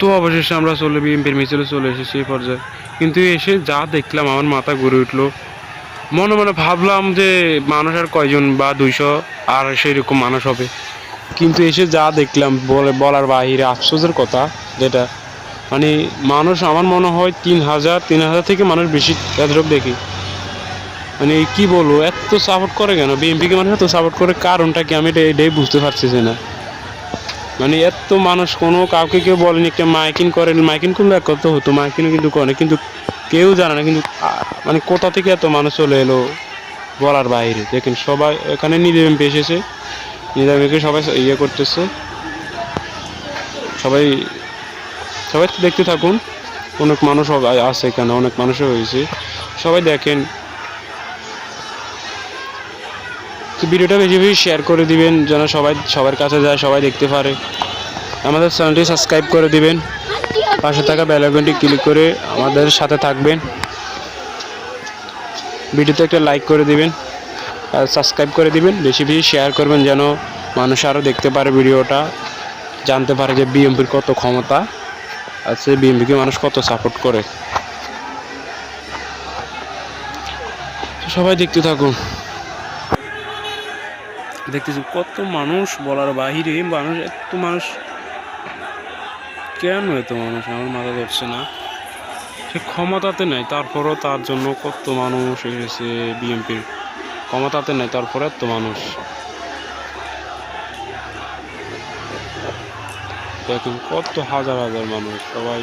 তো অবশেষে আমরা বিএনপির মিছিলে চলে এসেছি এই পর্যায়ে। কিন্তু এসে যা দেখলাম আমার মাথা ঘুরে উঠলো। মনে মনে ভাবলাম যে মানুষ আর কয়জন বা 200-250 এরকম মানুষ হবে, কিন্তু এসে যা দেখলাম বলার বাহিরে আফসোসের কথা। যেটা মানে মানুষ আমার মনে হয় 3000 থেকে মানুষ বেশি এতটুকু দেখি। মানে কি বলবো, এত সাপোর্ট করে কেন বিএনপিকে? মানুষ এত সাপোর্ট করে কারণটা কি আমি এটাই বুঝতে পারতেছি না। মানে এত মানুষ কোনো কাউকে কেউ বলেনি একটা মাইকিং করেন, মাইকিং করলে এক কথা হতো, মাইকিং কিন্তু করে, কিন্তু কেউ জানে না। কিন্তু মানে কোথা থেকে এত মানুষ চলে এলো বলার বাইরে। দেখেন সবাই এখানে নিজের এমপি এসেছে, নিজের এমপিকে সবাই ইয়ে করতেছে। সবাই সবাই দেখতে থাকুন। অনেক মানুষ আছে এখানে, অনেক মানুষও হয়েছে, সবাই দেখেন। তো ভিডিওটা বেশি বেশি শেয়ার করে দিবেন যেন সবার কাছে যায়, সবাই দেখতে পারে। আমাদের চ্যানেলটি সাবস্ক্রাইব করে দিবেন, পাশে থাকা বেল আইকনটি ক্লিক করে আমাদের সাথে থাকবেন। ভিডিওতে একটা লাইক করে দিবেন আর সাবস্ক্রাইব করে দিবেন, বেশি বেশি শেয়ার করবেন যেন মানুষ আরও দেখতে পারে, ভিডিওটা জানতে পারে যে বিএনপির কত ক্ষমতা আছে, বিএনপিকে মানুষ কত সাপোর্ট করে। সবাই দেখতে থাকুন। দেখতেছি কত মানুষ বলার বাহিরে। এত মানুষ কেন? এত মানুষ আমার মাথা ধরছে না। সে ক্ষমতাতে নেই, তারপরও তার জন্য কত মানুষ এসেছে। বিএনপির ক্ষমতাতে নেই, তারপরে এত মানুষ। দেখুন কত হাজার হাজার মানুষ সবাই।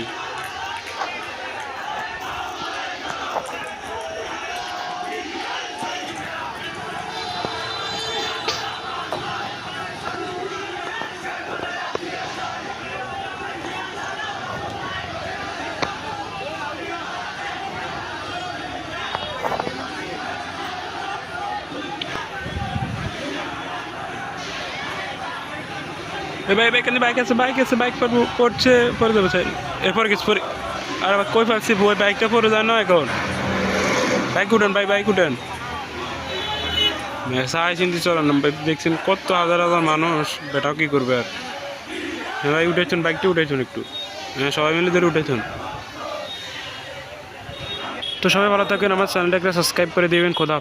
ভাই এখানে বাইক আছে, বাইক পড়ছে, পড়ে যাবে স্যার। এরপরে কিছু পরে আর কই পাচ্ছি ওই বাইকটা পড়ে যায় না এখন। বাইক উঠেন ভাই, বাইক উঠেন, সাহায্য চিন্তি চলেন না। দেখছেন কত হাজার হাজার মানুষ, বেটাও কি করবে আর। হ্যাঁ ভাই উঠেছেন, বাইকটা উঠেছেন একটু। হ্যাঁ সবাই মিলে ধরে উঠেছেন। তো সবাই ভালো থাকেন, আমার চ্যানেলটাকে সাবস্ক্রাইব করে দেবেন। খোদা।